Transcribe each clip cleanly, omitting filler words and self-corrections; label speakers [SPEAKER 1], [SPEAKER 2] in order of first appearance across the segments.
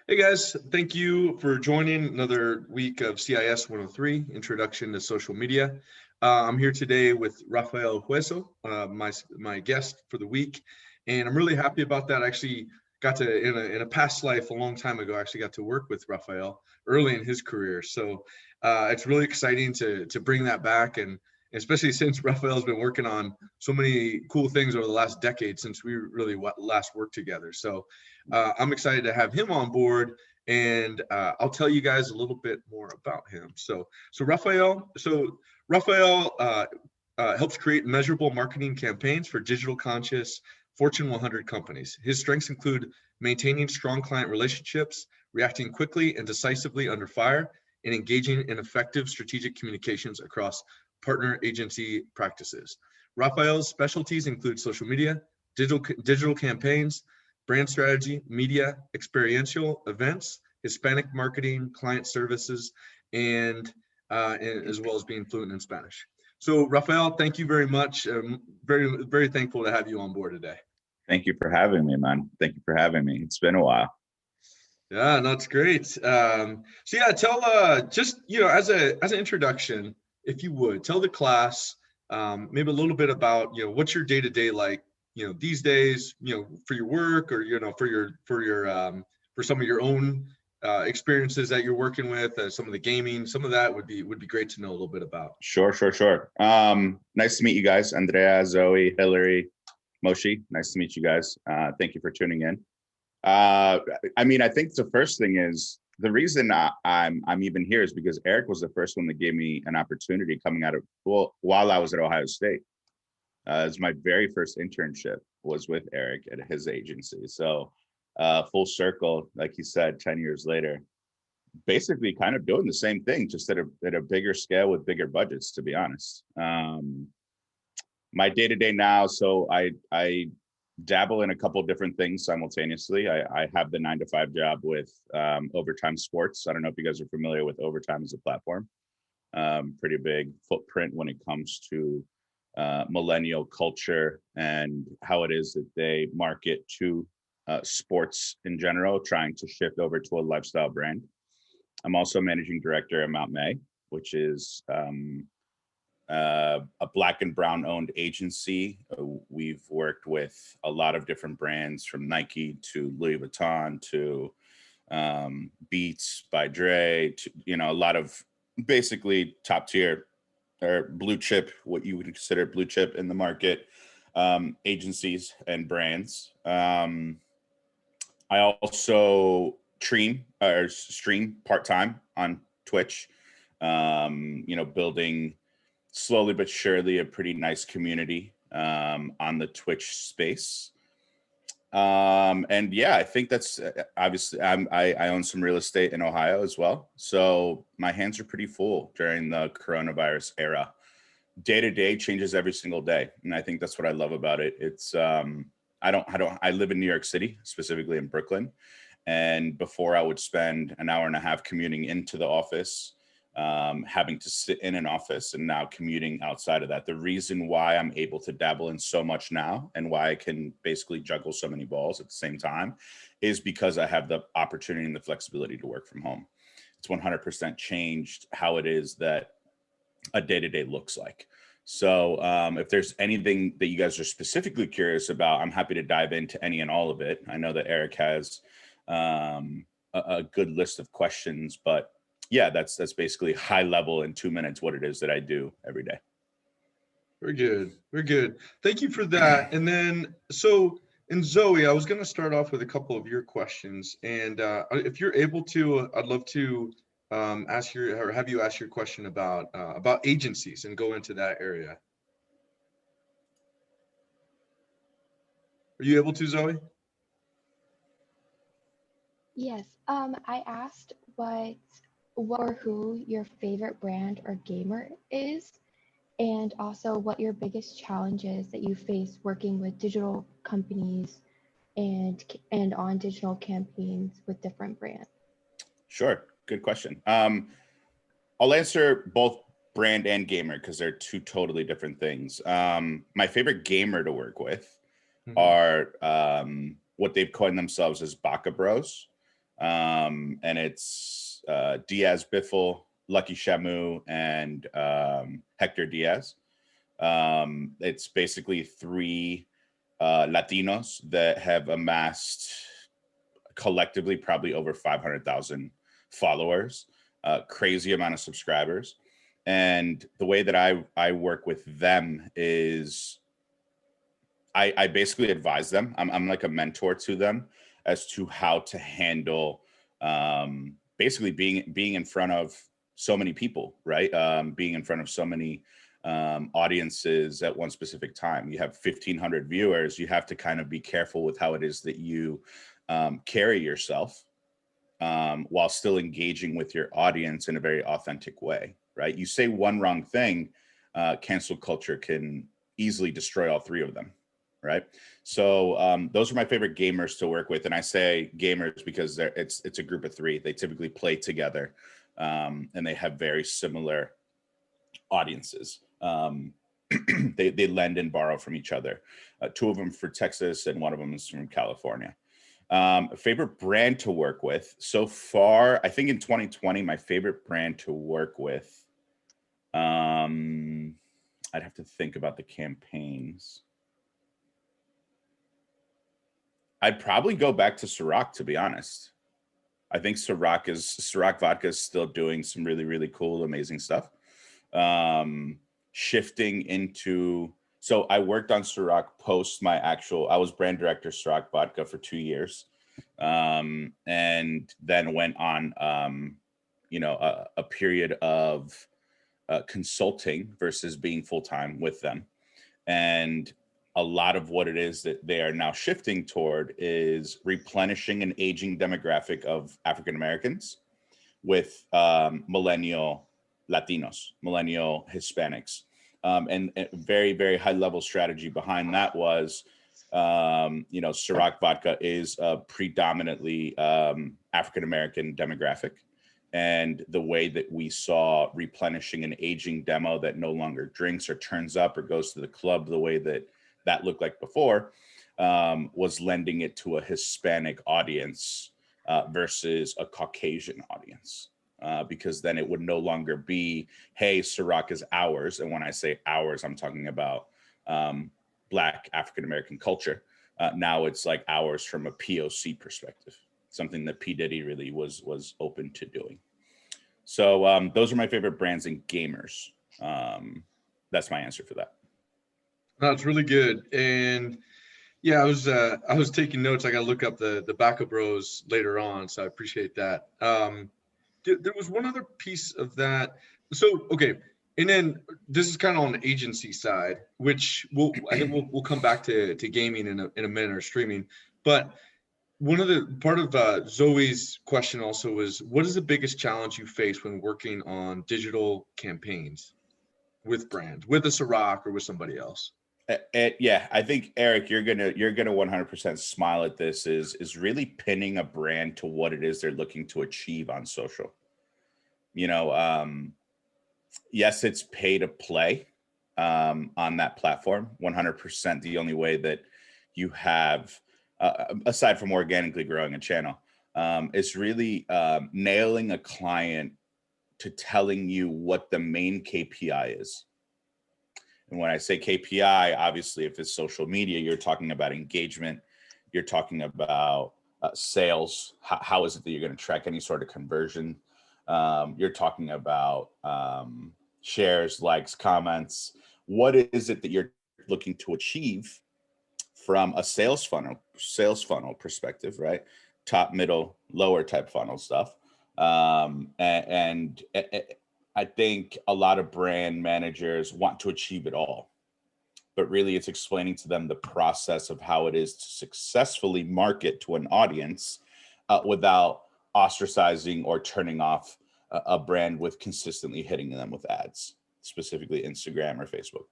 [SPEAKER 1] Hey guys, thank you for joining another week of CIS 103, Introduction to Social Media. I'm here today with Rafael Huezo, my guest for the week, and I'm really happy about that. I actually got to, in a past life, a long time ago, I actually got to work with Rafael early in his career. So it's really exciting to bring that back, and especially since Rafael's been working on so many cool things over the last decade since we really last worked together. So I'm excited to have him on board, and I'll tell you guys a little bit more about him. So Rafael helps create measurable marketing campaigns for digital conscious Fortune 100 companies. His strengths include maintaining strong client relationships, reacting quickly and decisively under fire, and engaging in effective strategic communications across partner agency practices. Rafael's specialties include social media, digital campaigns, brand strategy, media, experiential events, Hispanic marketing, client services, and as well as being fluent in Spanish. So Rafael, thank you very much. Very thankful to have you on board today.
[SPEAKER 2] Thank you for having me, man. Thank you for having me. It's been a while.
[SPEAKER 1] Yeah, no, it's great. So yeah, tell just as an introduction, if you would tell the class maybe a little bit about what's your day-to-day like these days, for your work, or for some of your own experiences that you're working with, some of the gaming, some of that would be great to know a little bit about.
[SPEAKER 2] Sure. Nice to meet you guys, Andrea, Zoe, Hillary, Moshi. Nice to meet you guys. Thank you for tuning in. I think the first thing is the reason I'm even here is because Eric was the first one that gave me an opportunity coming out of while I was at Ohio State. It was my very first internship was with Eric at his agency. So full circle, like he said, 10 years later, basically kind of doing the same thing, just at a bigger scale with bigger budgets, to be honest. My day-to-day now, so I dabble in a couple of different things simultaneously. I have the 9-to-5 job with Overtime Sports. I don't know if you guys are familiar with Overtime as a platform. Pretty big footprint when it comes to millennial culture and how it is that they market to sports in general, trying to shift over to a lifestyle brand. I'm also managing director at Mount May, which is a Black and Brown owned agency. We've worked with a lot of different brands, from Nike to Louis Vuitton to Beats by Dre, to a lot of basically top tier or blue chip, what you would consider blue chip in the market, agencies and brands. I also stream part-time on Twitch, building slowly but surely a pretty nice community on the Twitch space. And yeah, I think that's obviously I own some real estate in Ohio as well. So my hands are pretty full during the coronavirus era. Day to day changes every single day. And I think that's what I love about it. It's I live in New York City, specifically in Brooklyn. And before, I would spend an hour and a half commuting into the office, having to sit in an office, and now commuting outside of that. The reason why I'm able to dabble in so much now and why I can basically juggle so many balls at the same time is because I have the opportunity and the flexibility to work from home. It's 100% changed how it is that a day-to-day looks like. So if there's anything that you guys are specifically curious about, I'm happy to dive into any and all of it. I know that Eric has a good list of questions, but yeah, that's basically high level in 2 minutes what it is that I do every day.
[SPEAKER 1] Very good. Thank you for that. And then, and Zoe, I was going to start off with a couple of your questions, and if you're able to, I'd love to have you ask your question about agencies and go into that area. Are you able to, Zoe?
[SPEAKER 3] Yes. I asked what or who your favorite brand or gamer is, and also what your biggest challenges that you face working with digital companies and on digital campaigns with different brands.
[SPEAKER 2] Sure. Good question. I'll answer both brand and gamer because they're two totally different things. My favorite gamer to work with are what they've coined themselves as Baka Bros. And it's Diaz Biffle, Lucky Shamu, and Hector Diaz. It's basically three Latinos that have amassed collectively probably over 500,000 followers, crazy amount of subscribers. And the way that I work with them is I basically advise them. I'm like a mentor to them as to how to handle basically being in front of so many people, right? Being in front of so many audiences at one specific time. You have 1,500 viewers. You have to kind of be careful with how it is that you carry yourself while still engaging with your audience in a very authentic way, right? You say one wrong thing, cancel culture can easily destroy all three of them, right? So those are my favorite gamers to work with. And I say gamers because it's a group of three. They typically play together and they have very similar audiences. They lend and borrow from each other. Two of them for Texas and one of them is from California. Favorite brand to work with so far, I think in 2020, my favorite brand to work with, I'd have to think about the campaigns. I'd probably go back to Ciroc, to be honest. I think Ciroc vodka is still doing some really, really cool, amazing stuff. Shifting into, so I worked on Ciroc post I was brand director Ciroc vodka for 2 years. And then went on, a period of consulting versus being full-time with them. And a lot of what it is that they are now shifting toward is replenishing an aging demographic of African Americans with millennial Latinos, millennial Hispanics. And a very, very high level strategy behind that was, Ciroc vodka is a predominantly African American demographic. And the way that we saw replenishing an aging demo that no longer drinks or turns up or goes to the club the way that looked like before, was lending it to a Hispanic audience versus a Caucasian audience. Because then it would no longer be, hey, Ciroc is ours. And when I say ours, I'm talking about Black African-American culture. Now it's like ours from a POC perspective, something that P. Diddy really was open to doing. So those are my favorite brands and gamers. That's my answer for that.
[SPEAKER 1] That's really good. And yeah, I was taking notes. I got to look up the Backup Bros later on, so I appreciate that. There was one other piece of that. So, okay. And then this is kind of on the agency side, which I think we'll come back to gaming in a minute or streaming. But part of Zoe's question also was, what is the biggest challenge you face when working on digital campaigns with brands, with a Ciroc or with somebody else?
[SPEAKER 2] Yeah, I think Eric, you're gonna 100% smile at this. Is really pinning a brand to what it is they're looking to achieve on social. Yes, it's pay to play on that platform. 100%. The only way that you have, aside from organically growing a channel, is really nailing a client to telling you what the main KPI is. And when I say KPI, obviously, if it's social media, you're talking about engagement. You're talking about sales. How is it that you're going to track any sort of conversion? You're talking about shares, likes, comments. What is it that you're looking to achieve from a sales funnel perspective, right? Top, middle, lower type funnel stuff. And I think a lot of brand managers want to achieve it all, but really it's explaining to them the process of how it is to successfully market to an audience without ostracizing or turning off a brand with consistently hitting them with ads, specifically Instagram or Facebook.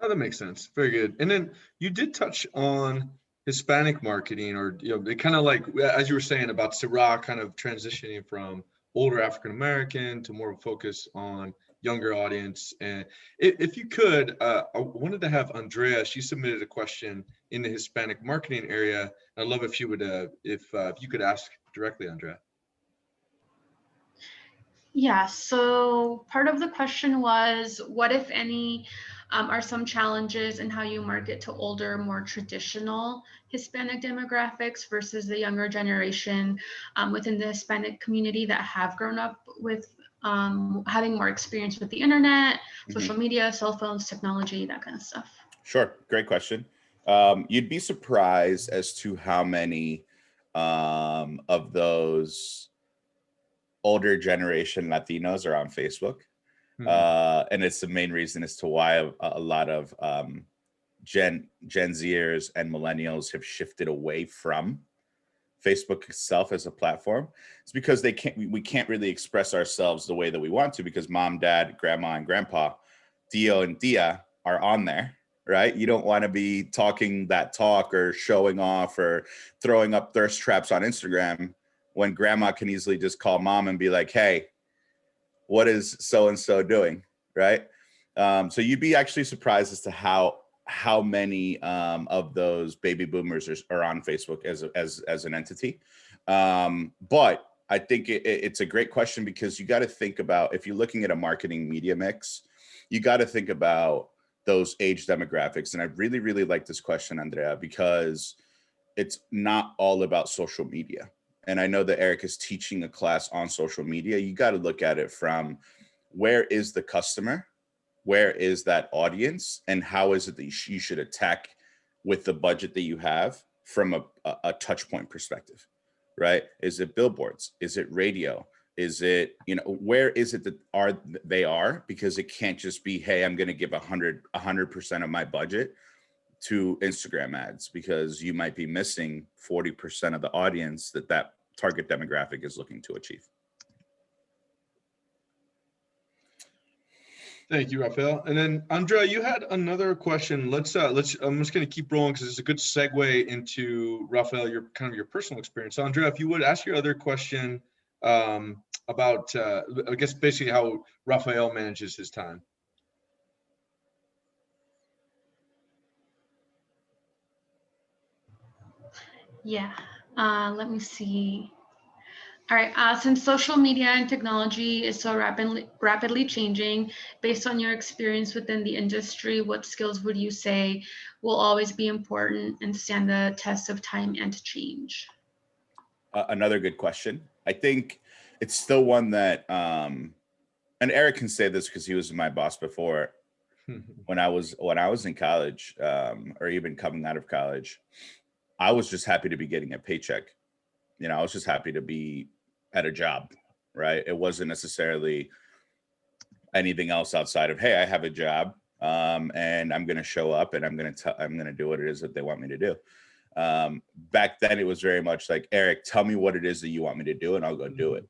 [SPEAKER 1] Oh, that makes sense. Very good. And then you did touch on Hispanic marketing, or they kind of like, as you were saying about Ciroc kind of transitioning from older African American to more of a focus on younger audience. And if you could, I wanted to have Andrea. She submitted a question in the Hispanic marketing area. I'd love if you would, if you could ask directly, Andrea.
[SPEAKER 4] Yeah, so part of the question was, what, if any, are some challenges in how you market to older, more traditional Hispanic demographics versus the younger generation within the Hispanic community that have grown up with having more experience with the internet, social media, cell phones, technology, that kind of stuff?
[SPEAKER 2] Sure, great question. You'd be surprised as to how many of those older generation Latinos are on Facebook. And it's the main reason as to why a lot of Gen Zers and millennials have shifted away from Facebook itself as a platform. It's because we can't really express ourselves the way that we want to, because mom, dad, grandma, and grandpa, Tio and Tia are on there, right? You don't want to be talking that talk or showing off or throwing up thirst traps on Instagram when grandma can easily just call mom and be like, hey, what is so-and-so doing, right? So you'd be actually surprised as to how many of those baby boomers are on Facebook as an entity. But I think it's a great question, because you got to think about, if you're looking at a marketing media mix, you got to think about those age demographics. And I really, really like this question, Andrea, because it's not all about social media. And I know that Eric is teaching a class on social media. You got to look at it from, where is the customer? Where is that audience? And how is it that you should attack with the budget that you have from a touch point perspective, right? Is it billboards? Is it radio? Is it, where is it that they are? Because it can't just be, hey, I'm going to give 100% of my budget to Instagram ads, because you might be missing 40% of the audience that target demographic is looking to achieve.
[SPEAKER 1] Thank you, Rafael. And then Andrea, you had another question. I'm just going to keep rolling, because it's a good segue into, Rafael, your personal experience. So Andrea, if you would ask your other question about, I guess, basically how Rafael manages his time.
[SPEAKER 4] Yeah, let me see. All right, since social media and technology is so rapidly changing, based on your experience within the industry, what skills would you say will always be important and stand the test of time and change?
[SPEAKER 2] Another good question. I think it's still one that, and Eric can say this because he was my boss before. When I was in college, or even coming out of college, I was just happy to be getting a paycheck. I was just happy to be at a job, right? It wasn't necessarily anything else outside of, hey, I have a job, and I'm going to show up and I'm going to do what it is that they want me to do. Back then, it was very much like, Eric, tell me what it is that you want me to do, and I'll go do it,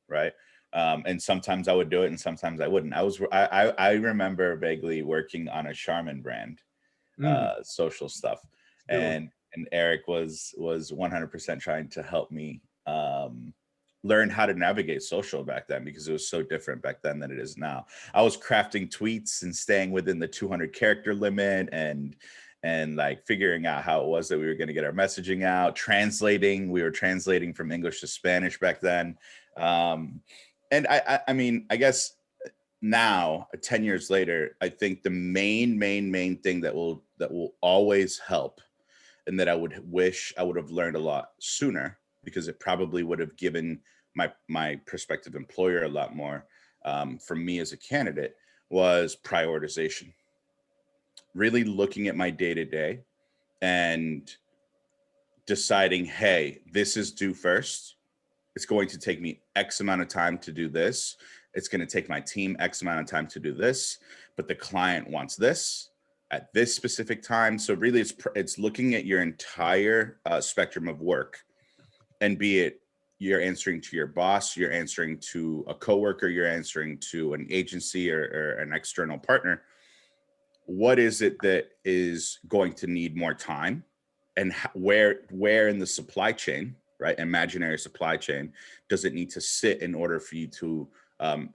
[SPEAKER 2] right? And sometimes I would do it, and sometimes I wouldn't. I remember vaguely working on a Charmin brand, social stuff, and Eric was 100% trying to help me learn how to navigate social back then, because it was so different back then than it is now. I was crafting tweets and staying within the 200 character limit, and like figuring out how it was that we were going to get our messaging out, we were translating from English to Spanish back then. And I mean, I guess now, 10 years later, I think the main thing that will always help, and that I would wish I would have learned a lot sooner, because it probably would have given my prospective employer a lot more from me as a candidate, was prioritization. Really looking at my day-to-day and deciding, hey, this is due first. It's going to take me X amount of time to do this. It's going to take my team X amount of time to do this, but the client wants this at this specific time. So really it's looking at your entire spectrum of work, and be it you're answering to your boss, you're answering to a coworker, you're answering to an agency or an external partner. What is it that is going to need more time, and where in the supply chain, right, imaginary supply chain, does it need to sit in order for you to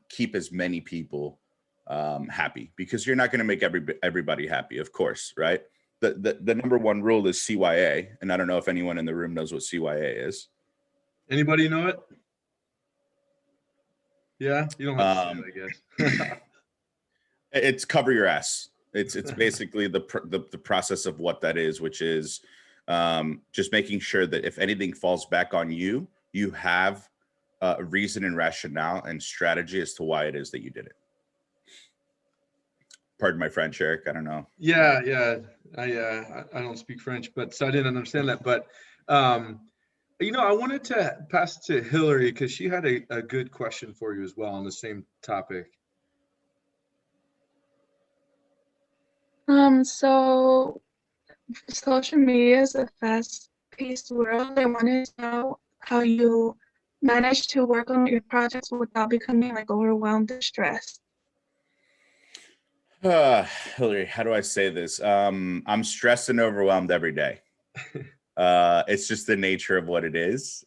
[SPEAKER 2] keep as many people happy, because you're not going to make everybody happy, of course, right? The number one rule is CYA, and I don't know if anyone in the room knows what CYA is.
[SPEAKER 1] Anybody know it? Yeah, you don't have to say it, I guess.
[SPEAKER 2] It's cover your ass. It's basically the process of what that is, which is just making sure that if anything falls back on you, you have a reason and rationale and strategy as to why it is that you did it. Pardon my French, Eric. I don't know.
[SPEAKER 1] Yeah. I don't speak French, but so I didn't understand that. But I wanted to pass to Hillary because she had a good question for you as well on the same topic.
[SPEAKER 5] So social media is a fast-paced world. I wanted to know how you manage to work on your projects without becoming like overwhelmed or stressed.
[SPEAKER 2] Hillary, how do I say this? I'm stressed and overwhelmed every day. It's just the nature of what it is.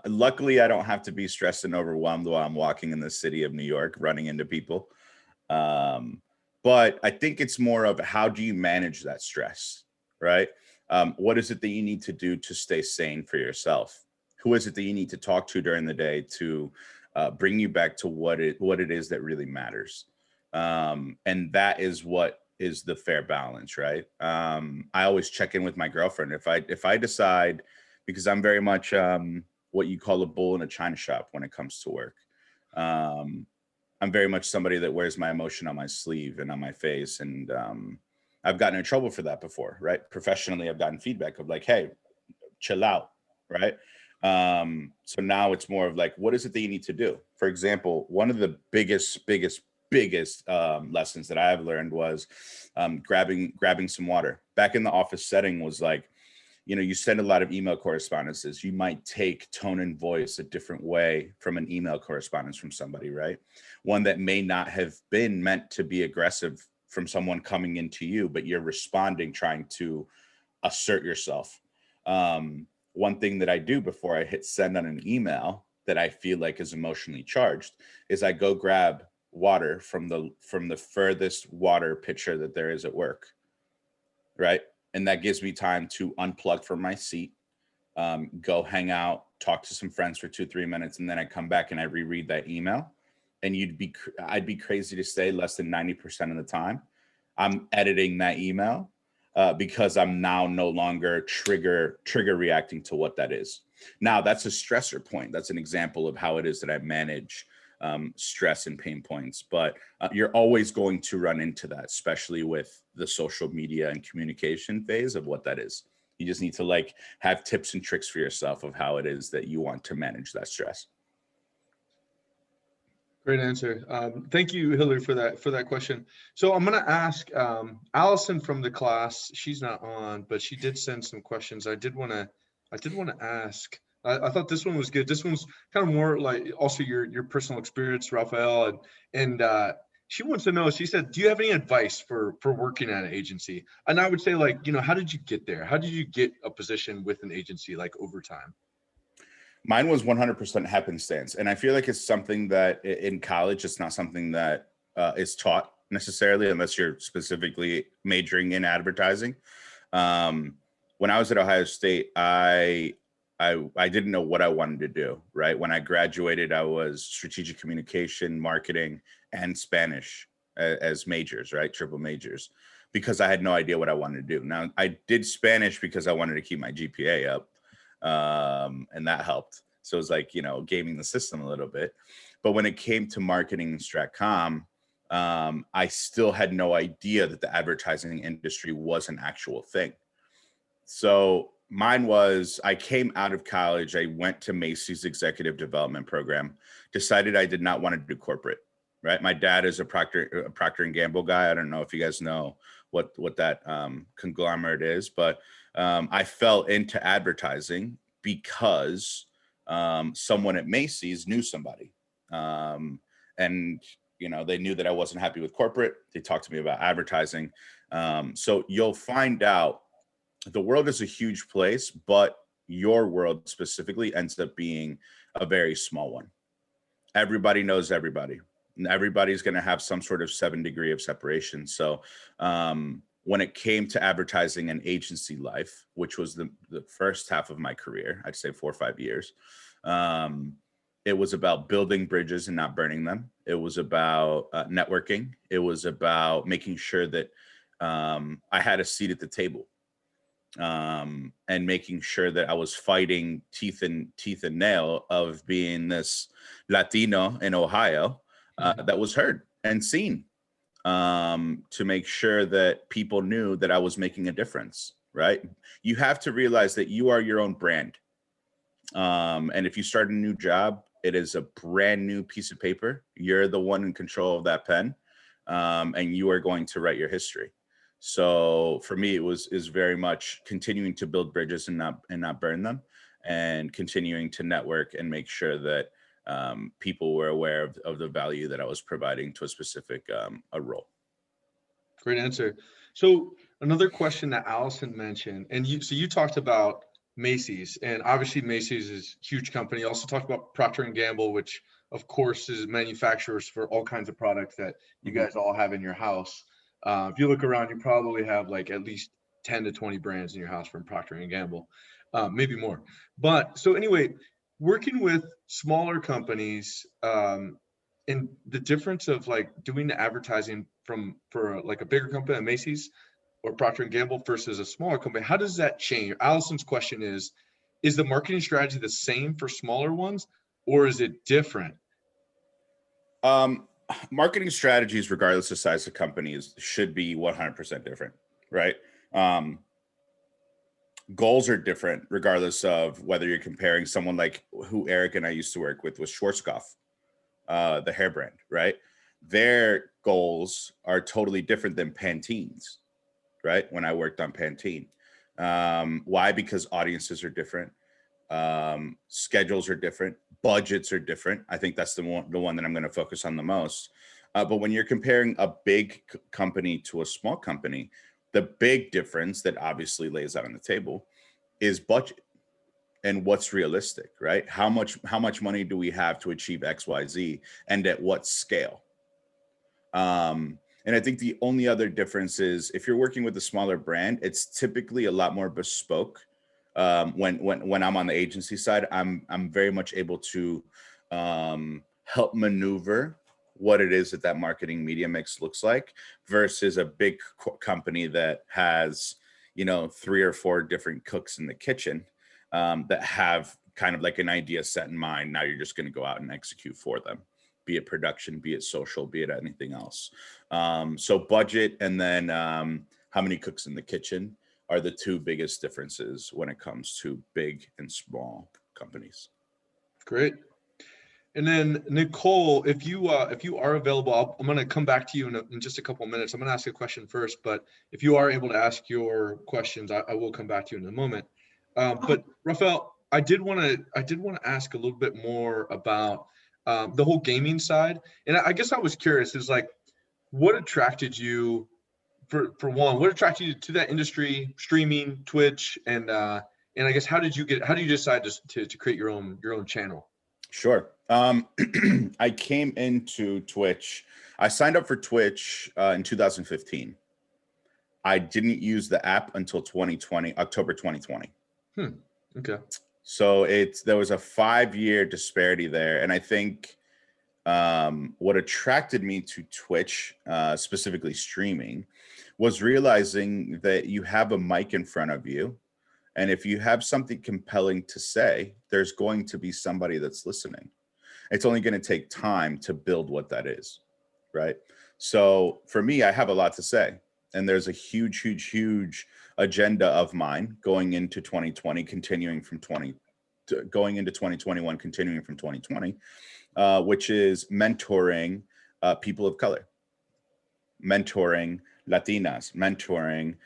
[SPEAKER 2] Luckily, I don't have to be stressed and overwhelmed while I'm walking in the city of New York, running into people. But I think it's more of how do you manage that stress, right? What is it that you need to do to stay sane for yourself? Who is it that you need to talk to during the day to bring you back to what it is that really matters? And that is what is the fair balance, right? I always check in with my girlfriend. If I decide, because I'm very much what you call a bull in a china shop when it comes to work. I'm very much somebody that wears my emotion on my sleeve and on my face. And I've gotten in trouble for that before, right? Professionally, I've gotten feedback of like, hey, chill out, right? So now it's more of like, what is it that you need to do? For example, one of the biggest lessons that I have learned was grabbing some water. Back in the office setting was like, you send a lot of email correspondences. You might take tone and voice a different way from an email correspondence from somebody, right? One that may not have been meant to be aggressive from someone coming into you, but you're responding, trying to assert yourself. One thing that I do before I hit send on an email that I feel like is emotionally charged is I go grab water from the furthest water pitcher that there is at work, right? And that gives me time to unplug from my seat, go hang out, talk to some friends for 2-3 minutes, and then I come back and I reread that email. And I'd be crazy to say less than 90% of the time I'm editing that email because I'm now no longer trigger reacting to what that is. Now that's a stressor point. That's an example of how it is that I manage stress and pain points, but you're always going to run into that, especially with the social media and communication phase of what that is. You just need to have tips and tricks for yourself of how it is that you want to manage that stress.
[SPEAKER 1] Great answer. Thank you, Hillary, for that question. So I'm going to ask Allison from the class. She's not on, but she did send some questions. I did want to ask. I thought this one was good. This one's kind of more like also your personal experience, Rafael, and she wants to know. She said, "Do you have any advice for working at an agency?" And I would say, how did you get there? How did you get a position with an agency over time?
[SPEAKER 2] Mine was 100% happenstance. And I feel like it's something that in college, it's not something that is taught necessarily, unless you're specifically majoring in advertising. When I was at Ohio State, I didn't know what I wanted to do, right? When I graduated, I was strategic communication, marketing, and Spanish as majors, right? Triple majors, because I had no idea what I wanted to do. Now, I did Spanish because I wanted to keep my GPA up. And that helped. So it was like, gaming the system a little bit. But when it came to marketing and stratcom, I still had no idea that the advertising industry was an actual thing. So mine was, I came out of college, I went to Macy's executive development program, decided I did not want to do corporate, right? My dad is a Procter and Gamble guy. I don't know if you guys know what that conglomerate is, but I fell into advertising because someone at Macy's knew somebody. And, they knew that I wasn't happy with corporate. They talked to me about advertising. So you'll find out the world is a huge place, but your world specifically ends up being a very small one. Everybody knows everybody. And everybody's going to have some sort of 7 degree of separation. So when it came to advertising and agency life, which was the first half of my career, I'd say 4 or 5 years, it was about building bridges and not burning them. It was about networking. It was about making sure that I had a seat at the table, and making sure that I was fighting teeth and nail of being this Latino in Ohio that was heard and seen, to make sure that people knew that I was making a difference, right? You have to realize that you are your own brand. And if you start a new job, it is a brand new piece of paper. You're the one in control of that pen, and you are going to write your history. So for me, is very much continuing to build bridges and not burn them, and continuing to network and make sure that people were aware of the value that I was providing to a specific a role.
[SPEAKER 1] Great answer. So another question that Allison mentioned, and you talked about Macy's, and obviously Macy's is a huge company. You also talked about Procter & Gamble, which of course is manufacturers for all kinds of products that you guys all have in your house. If you look around, you probably have like at least 10 to 20 brands in your house from Procter & Gamble, maybe more. But so anyway, working with smaller companies, and the difference of like doing the advertising for like a bigger company, a Macy's or Procter & Gamble versus a smaller company, how does that change? Allison's question is the marketing strategy the same for smaller ones, or is it different?
[SPEAKER 2] Marketing strategies, regardless of size of companies, should be 100% different, right? Goals are different regardless of whether you're comparing someone like who Eric and I used to work with Schwarzkopf, the hair brand, right? Their goals are totally different than Pantene's, right? When I worked on Pantene. Why? Because audiences are different. Schedules are different. Budgets are different. I think that's the one that I'm going to focus on the most. But when you're comparing a big company to a small company, the big difference that obviously lays out on the table is budget and what's realistic, right? How much money do we have to achieve X, Y, Z, and at what scale? And I think the only other difference is if you're working with a smaller brand, it's typically a lot more bespoke. When I'm on the agency side, I'm very much able to help maneuver what it is that marketing media mix looks like versus a big company that has, 3 or 4 different cooks in the kitchen that have kind of like an idea set in mind. Now you're just going to go out and execute for them, be it production, be it social, be it anything else. So budget and then how many cooks in the kitchen are the 2 biggest differences when it comes to big and small companies.
[SPEAKER 1] Great. And then Nicole, if you are available, I'm going to come back to you in just a couple of minutes. I'm going to ask a question first, but if you are able to ask your questions, I will come back to you in a moment. But Rafael, I did want to ask a little bit more about the whole gaming side. And I guess I was curious, is like, what attracted you for one, what attracted you to that industry, streaming, Twitch, and I guess how did you decide to create your own channel?
[SPEAKER 2] Sure. I came into Twitch. I signed up for Twitch in 2015. I didn't use the app until October 2020.
[SPEAKER 1] Okay.
[SPEAKER 2] So there was a 5-year disparity there. And I think what attracted me to Twitch, specifically streaming, was realizing that you have a mic in front of you. And if you have something compelling to say, there's going to be somebody that's listening. It's only going to take time to build what that is, right? So for me, I have a lot to say. And there's a huge, huge, huge agenda of mine going into 2020, going into 2021, continuing from 2020, which is mentoring people of color, mentoring Latinas, mentoring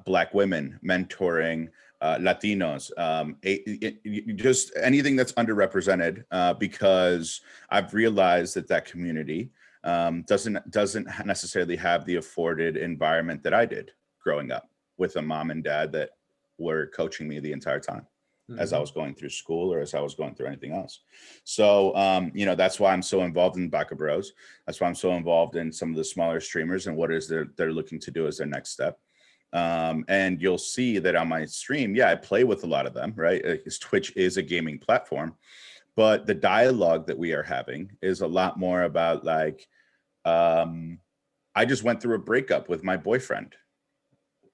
[SPEAKER 2] Black women, mentoring Latinos, just anything that's underrepresented, because I've realized that community doesn't necessarily have the afforded environment that I did growing up with a mom and dad that were coaching me the entire time. as I was going through school or as I was going through anything else. So, that's why I'm so involved in Baca Bros. That's why I'm so involved in some of the smaller streamers and what is they're looking to do as their next step. And you'll see that on my stream, I play with a lot of them, right? Because Twitch is a gaming platform, but the dialogue that we are having is a lot more about like, I just went through a breakup with my boyfriend.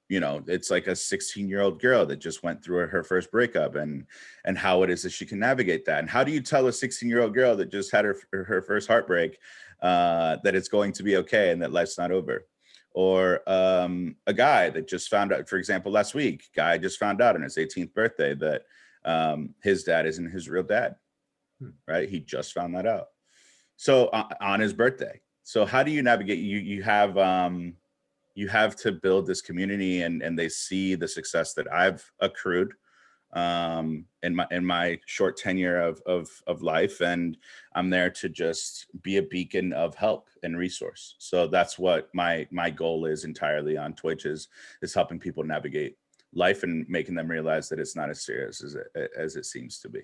[SPEAKER 2] It's like a 16-year-old girl that just went through her first breakup and how it is that she can navigate that. And how do you tell a 16-year-old girl that just had her first heartbreak that it's going to be okay and that life's not over? Or a guy that just found out, for example, last week, guy just found out on his 18th birthday that his dad isn't his real dad, right? He just found that out. So on his birthday. So how do you navigate? You have to build this community, and they see the success that I've accrued in my short tenure of life, and I'm there to just be a beacon of help and resource. So that's what my goal is entirely on Twitch is helping people navigate life and making them realize that it's not as serious as it seems to be.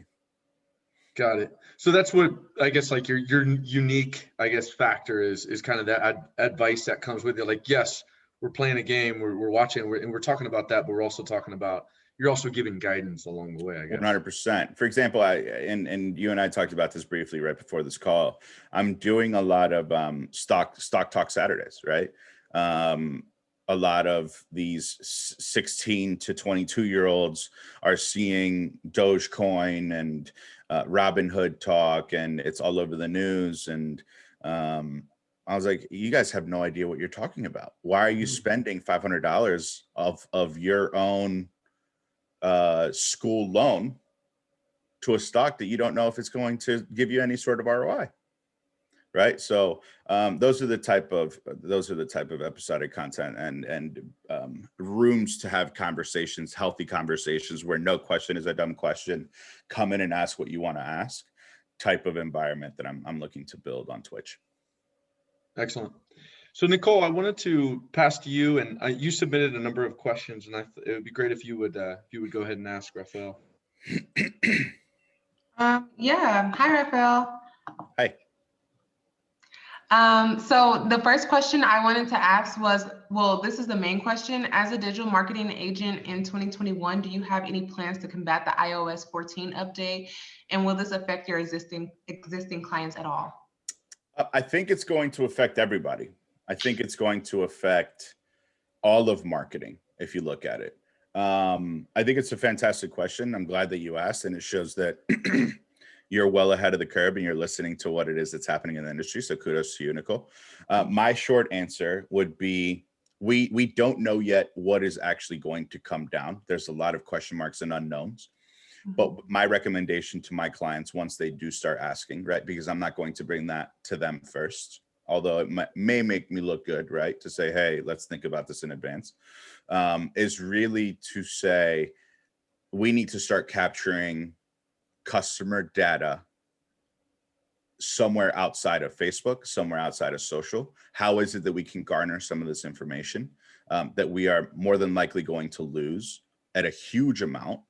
[SPEAKER 1] Got it. So that's what I guess like your unique, I guess, factor is kind of that advice that comes with it. Like, yes, we're playing a game, we're watching, and we're talking about that, but we're also talking about, you're also giving guidance along the way, I guess.
[SPEAKER 2] 100%. For example, and you and I talked about this briefly right before this call. I'm doing a lot of stock talk Saturdays, right? A lot of these 16 to 22-year-olds are seeing Dogecoin and Robinhood talk, and it's all over the news. And I was like, you guys have no idea what you're talking about. Why are you spending $500 of your own school loan to a stock that you don't know if it's going to give you any sort of ROI? Right. So those are the type of episodic content and rooms to have conversations, healthy conversations where no question is a dumb question. Come in and ask what you want to ask. Type of environment that I'm looking to build on Twitch.
[SPEAKER 1] Excellent. So Nicole, I wanted to pass to you, and you submitted a number of questions, and it would be great if you would go ahead and ask Rafael.
[SPEAKER 6] Yeah. Hi, Rafael.
[SPEAKER 2] Hi.
[SPEAKER 6] So the first question I wanted to ask was, well, this is the main question. As a digital marketing agent in 2021, do you have any plans to combat the iOS 14 update? And will this affect your existing clients at all?
[SPEAKER 2] I think it's going to affect everybody. I think it's going to affect all of marketing, if you look at it. I think it's a fantastic question. I'm glad that you asked, and it shows that you're well ahead of the curve and you're listening to what it is that's happening in the industry. So kudos to you, Nicole. My short answer would be, we don't know yet what is actually going to come down. There's a lot of question marks and unknowns. But my recommendation to my clients, once they do start asking, right, because I'm not going to bring that to them first, although it may make me look good, right, to say, hey, let's think about this in advance, is really to say, we need to start capturing customer data somewhere outside of Facebook, somewhere outside of social. How is it that we can garner some of this information that we are more than likely going to lose at a huge amount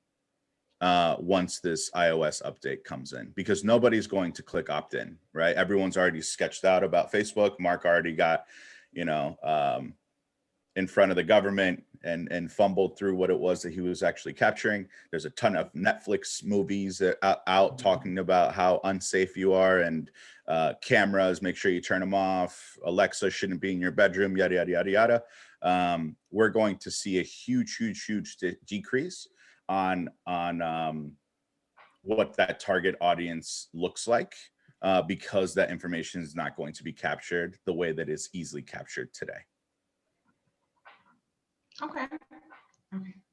[SPEAKER 2] once this iOS update comes in? Because nobody's going to click opt-in, right? Everyone's already sketched out about Facebook. Mark already got, in front of the government and fumbled through what it was that he was actually capturing. There's a ton of Netflix movies out talking about how unsafe you are, and cameras, make sure you turn them off. Alexa shouldn't be in your bedroom, yada, yada, yada, yada. We're going to see a huge decrease on what that target audience looks like because that information is not going to be captured the way that it's easily captured today.
[SPEAKER 6] Okay.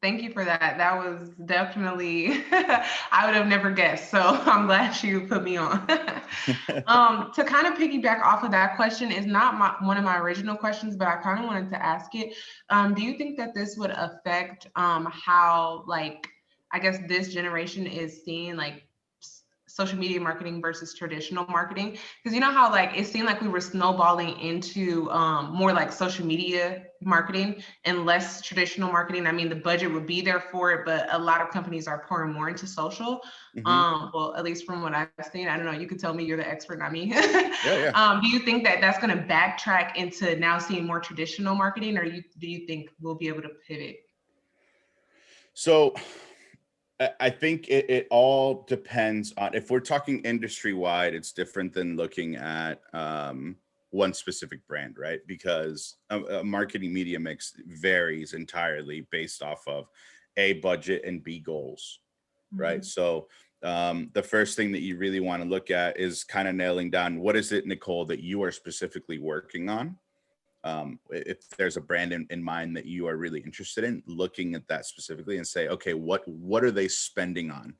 [SPEAKER 6] Thank you for that. That was definitely, I would have never guessed. So I'm glad you put me on. To kind of piggyback off of that question, is not one of my original questions, but I kind of wanted to ask it. Do you think that this would affect how, like, I guess this generation is seeing like social media marketing versus traditional marketing? Because you know how like it seemed like we were snowballing into more like social media marketing and less traditional marketing. I mean, the budget would be there for it, but a lot of companies are pouring more into social. Well, at least from what I've seen, I don't know, you could tell me, you're the expert, not me.
[SPEAKER 2] Yeah.
[SPEAKER 6] Do you think that that's going to backtrack into now seeing more traditional marketing, or do you think we'll be able to pivot?
[SPEAKER 2] So I think it all depends on, if we're talking industry wide, it's different than looking at one specific brand, right? Because a marketing media mix varies entirely based off of A, budget, and B, goals, right? So the first thing that you really want to look at is kind of nailing down, what is it, Nicole, that you are specifically working on? If there's a brand in mind that you are really interested in, looking at that specifically and say, okay, what are they spending on?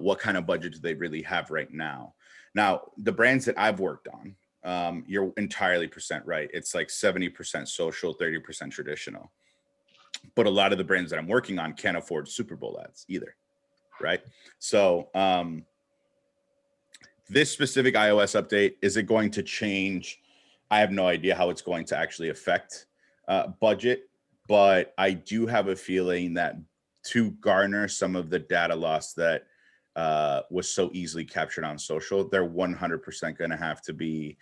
[SPEAKER 2] What kind of budget do they really have right now? Now, the brands that I've worked on, you're entirely percent right. It's like 70% social, 30% traditional. But a lot of the brands that I'm working on can't afford Super Bowl ads either, right? So this specific iOS update, is it going to change? I have no idea how it's going to actually affect budget, but I do have a feeling that to garner some of the data loss that was so easily captured on social, they're 100% going to have to be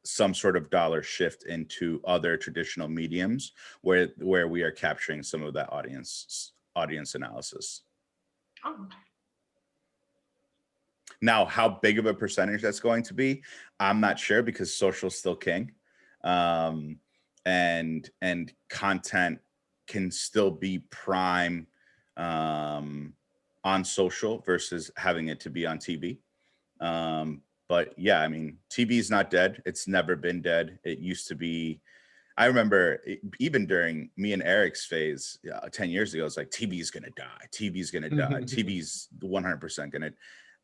[SPEAKER 2] some sort of dollar shift into other traditional mediums where we are capturing some of that audience analysis.
[SPEAKER 6] Oh.
[SPEAKER 2] Now, how big of a percentage that's going to be, I'm not sure, because social's still king, and content can still be prime on social versus having it to be on TV. But yeah, I mean, TV is not dead. It's never been dead. It used to be. I remember even during me and Eric's phase 10 years ago, it's like, TV's gonna die. TV's gonna die. TV's 100% gonna.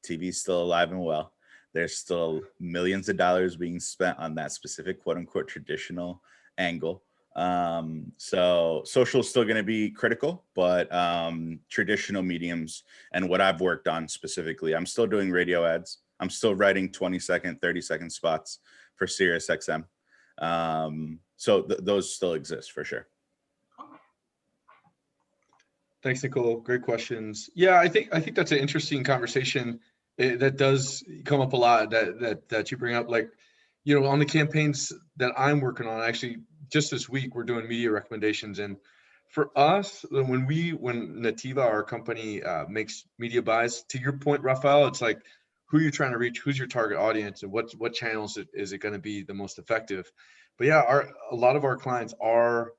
[SPEAKER 2] TV's still alive and well. There's still millions of dollars being spent on that specific quote unquote traditional angle. So social is still going to be critical, but traditional mediums and what I've worked on specifically, I'm still doing radio ads. I'm still writing 20-second, 30-second spots for Sirius XM. So those still exist for sure.
[SPEAKER 1] Thanks, Nicole. Great questions. Yeah, I think that's an interesting conversation that does come up a lot, that you bring up. Like, you know, on the campaigns that I'm working on, actually, just this week, we're doing media recommendations. And for us, when Nativa, our company, makes media buys, to your point, Rafael, it's like, who you're trying to reach, who's your target audience, and what channels is it going to be the most effective. But yeah, a lot of our clients are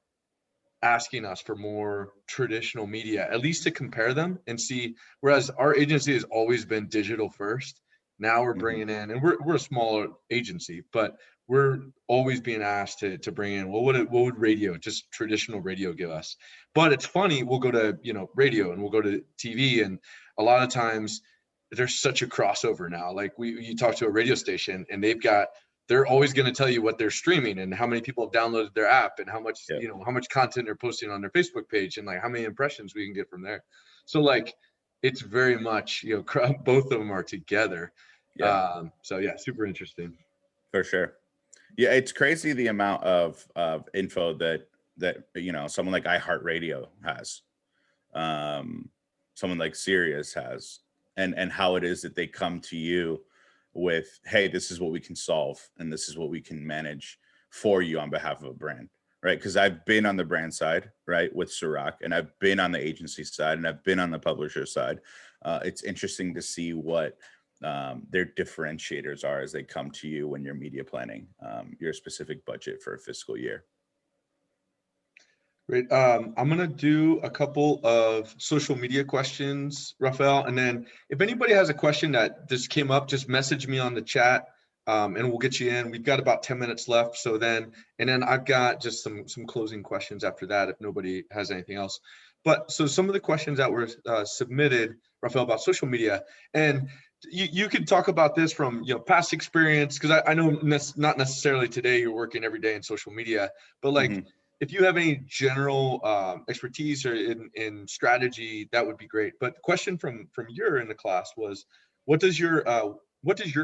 [SPEAKER 1] asking us for more traditional media, at least to compare them and see. Whereas our agency has always been digital first. Now we're bringing in, and we're a smaller agency, but we're always being asked to bring in, well, what would radio, just traditional radio, give us? But it's funny, we'll go to, you know, radio and we'll go to TV, and a lot of times there's such a crossover now. Like you talk to a radio station and they're always going to tell you what they're streaming and how many people have downloaded their app and how much, you know, how much content they're posting on their Facebook page and like how many impressions we can get from there. So like, it's very much, you know, both of them are together. So yeah, super interesting.
[SPEAKER 2] For sure. Yeah, it's crazy the amount of info that you know, someone like iHeartRadio has, someone like Sirius has, and how it is that they come to you with, hey, this is what we can solve and this is what we can manage for you on behalf of a brand, right? Because I've been on the brand side, right, with Ciroc, and I've been on the agency side, and I've been on the publisher side. It's interesting to see what their differentiators are as they come to you when you're media planning your specific budget for a fiscal year.
[SPEAKER 1] Great. I'm going to do a couple of social media questions, Rafael. And then if anybody has a question that just came up, just message me on the chat and we'll get you in. We've got about 10 minutes left. So then I've got just some closing questions after that, if nobody has anything else. But so some of the questions that were submitted, Rafael, about social media, and you could talk about this from, you know, past experience, because I know not necessarily today you're working every day in social media, but like, if you have any general expertise or in strategy, that would be great. But the question from you in the class was, what does your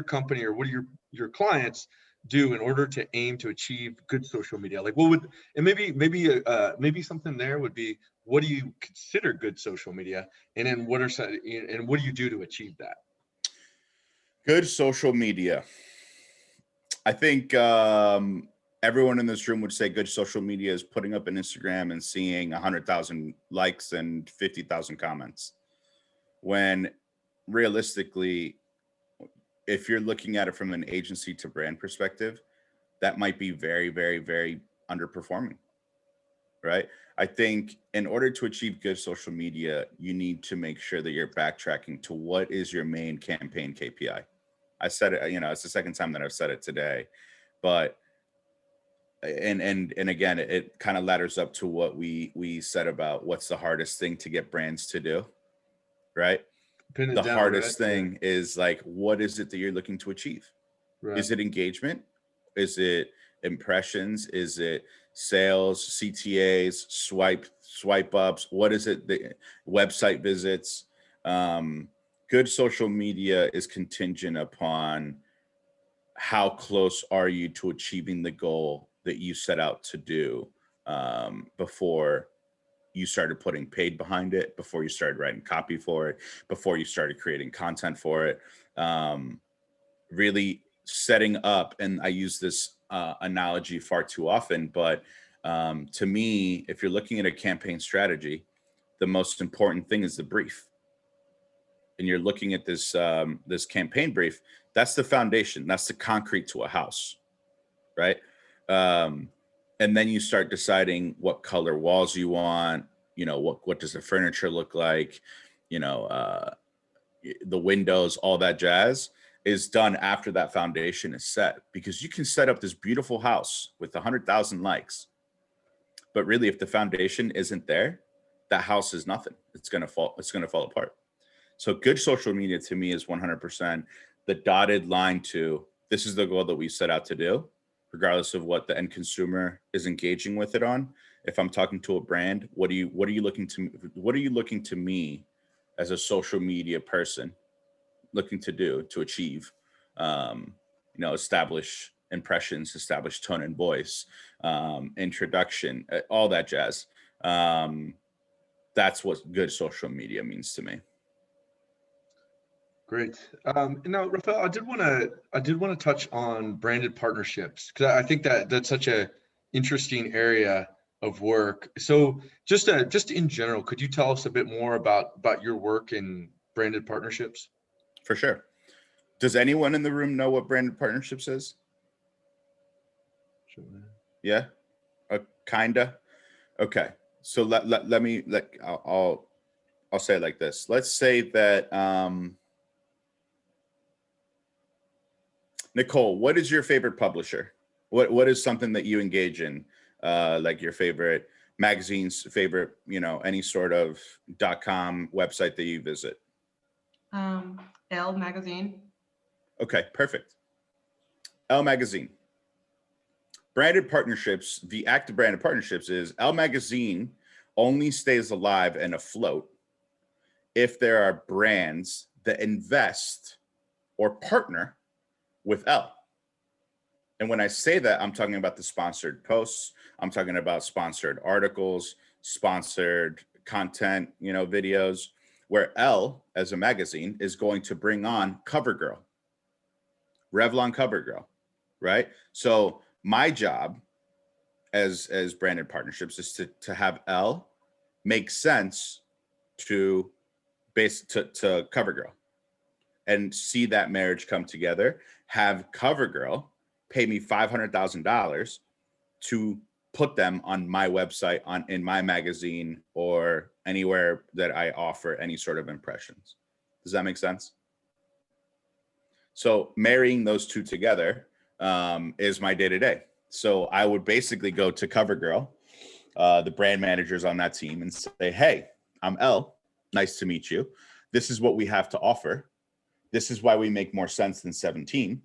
[SPEAKER 1] company, or what do your clients do in order to aim to achieve good social media? Like what would, and maybe something there would be, what do you consider good social media? And then what do you do to achieve that?
[SPEAKER 2] Good social media. I think everyone in this room would say good social media is putting up an Instagram and seeing 100,000 likes and 50,000 comments. When realistically, if you're looking at it from an agency to brand perspective, that might be very, very, very underperforming, right? I think in order to achieve good social media, you need to make sure that you're backtracking to what is your main campaign KPI. I said it, it's the second time that I've said it today, but and again, it kind of ladders up to what we said about what's the hardest thing to get brands to do, right? The hardest thing is like, what is it that you're looking to achieve? Right. Is it engagement? Is it impressions? Is it sales, CTAs, swipe ups? What is it? The website visits? Good social media is contingent upon how close are you to achieving the goal that you set out to do before you started putting paid behind it, before you started writing copy for it, before you started creating content for it. Really setting up, and I use this analogy far too often, but to me, if you're looking at a campaign strategy, the most important thing is the brief. And you're looking at this this campaign brief, that's the foundation, that's the concrete to a house, right? And then you start deciding what color walls you want, what does the furniture look like, the windows, all that jazz is done after that foundation is set, because you can set up this beautiful house with 100,000 likes, but really if the foundation isn't there, that house is nothing. It's going to fall apart. So good social media to me is 100% the dotted line to, this is the goal that we set out to do, regardless of what the end consumer is engaging with it on. If I'm talking to a brand, what are you looking to me as a social media person looking to do to achieve? Establish impressions, establish tone and voice, introduction, all that jazz. That's what good social media means to me.
[SPEAKER 1] Great. Now, Rafael, I did want to touch on branded partnerships, because I think that's such a interesting area of work. So just in general, could you tell us a bit more about your work in branded partnerships?
[SPEAKER 2] For sure. Does anyone in the room know what branded partnerships is?
[SPEAKER 1] Sure.
[SPEAKER 2] Yeah. Kinda. Okay. So I'll say it like this. Let's say that Nicole, what is your favorite publisher? What is something that you engage in? Like your favorite magazines, favorite, any sort of .com website that you visit?
[SPEAKER 6] Elle Magazine.
[SPEAKER 2] Okay, perfect. Elle Magazine. Branded partnerships, the act of branded partnerships is Elle Magazine only stays alive and afloat if there are brands that invest or partner with Elle. And when I say that, I'm talking about the sponsored posts, I'm talking about sponsored articles, sponsored content, videos, where Elle as a magazine is going to bring on CoverGirl, Revlon CoverGirl, right? So my job as branded partnerships is to have Elle make sense to CoverGirl, and see that marriage come together. Have CoverGirl pay me $500,000 to put them on my website, in my magazine, or anywhere that I offer any sort of impressions. Does that make sense? So marrying those two together is my day-to-day. So I would basically go to CoverGirl, the brand managers on that team, and say, hey, I'm Elle. Nice to meet you. This is what we have to offer. This is why we make more sense than 17.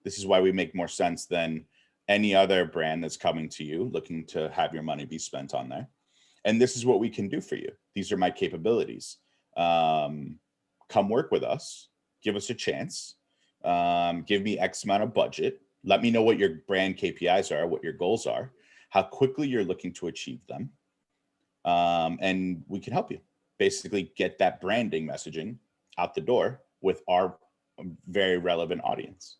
[SPEAKER 2] This is why we make more sense than any other brand that's coming to you looking to have your money be spent on there. And this is what we can do for you. These are my capabilities. Come work with us. give us a chance. Give me X amount of budget. Let me know what your brand KPIs are, what your goals are, how quickly you're looking to achieve them. And we can help you basically get that branding messaging out the door with our very relevant audience.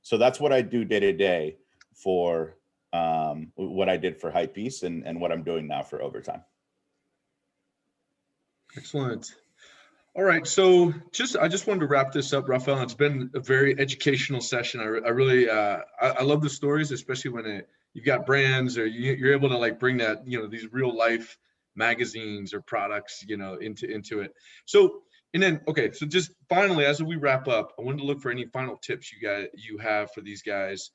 [SPEAKER 2] So that's what I do day to day for what I did for Hypebeast and what I'm doing now for Overtime.
[SPEAKER 1] Excellent. All right, so I just wanted to wrap this up, Rafael. It's been a very educational session. I really I love the stories, especially when you've got brands or you're able to like bring that, you know, these real life magazines or products, you know, into it. So and then okay, so just finally, as we wrap up, I wanted to look for any final tips you have for these guys.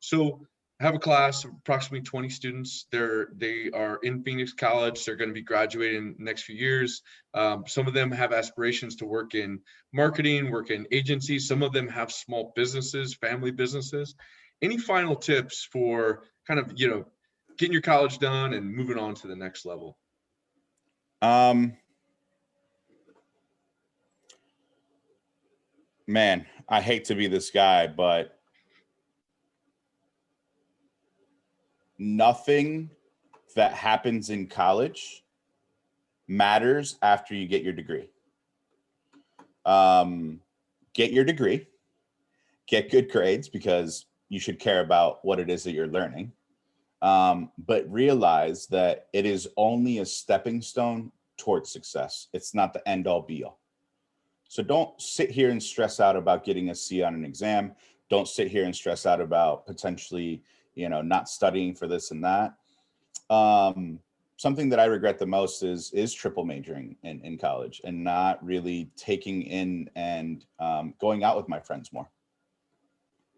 [SPEAKER 1] So I have a class of approximately 20 students. They are in Phoenix College. They're going to be graduating in the next few years. Some of them have aspirations to work in marketing, work in agencies. Some of them have small businesses, family businesses. Any final tips for kind of, you know, getting your college done and moving on to the next level?
[SPEAKER 2] Man, I hate to be this guy, but nothing that happens in college matters after you get your degree. Get your degree, get good grades because you should care about what it is that you're learning. But realize that it is only a stepping stone towards success. It's not the end all be all. So don't sit here and stress out about getting a C on an exam. Don't sit here and stress out about potentially, you know, not studying for this and that. Something that I regret the most is triple majoring in college and not really taking in and going out with my friends more.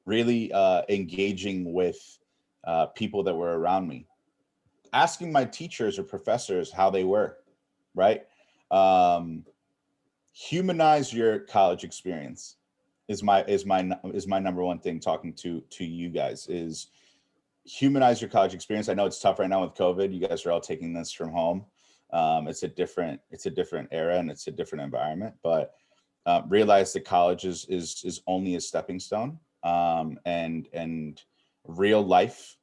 [SPEAKER 2] Really engaging with people that were around me. Asking my teachers or professors how they were, right? Humanize your college experience is my number one thing talking to you guys is humanize your college experience. I know it's tough right now with COVID. You guys are all taking this from home. It's a different era and it's a different environment, but realize that college is only a stepping stone, and real life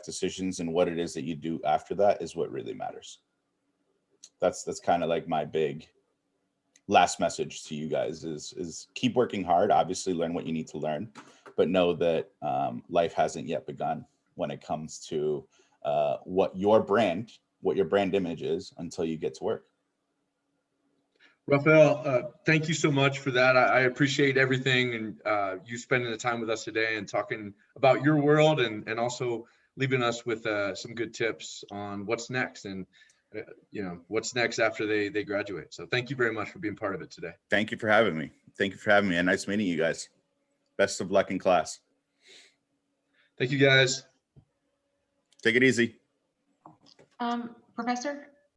[SPEAKER 2] decisions and what it is that you do after that is what really matters. That's kind of like my big last message to you guys is keep working hard, obviously learn what you need to learn, but know that life hasn't yet begun when it comes to what your brand image is until you get to work.
[SPEAKER 1] Rafael, thank you so much for that. I appreciate everything and you spending the time with us today and talking about your world and also leaving us with some good tips on what's next and you know, what's next after they graduate. So thank you very much for being part of it today.
[SPEAKER 2] Thank you for having me. And nice meeting you guys. Best of luck in class.
[SPEAKER 1] Thank you, guys.
[SPEAKER 2] Take it easy.
[SPEAKER 6] Professor,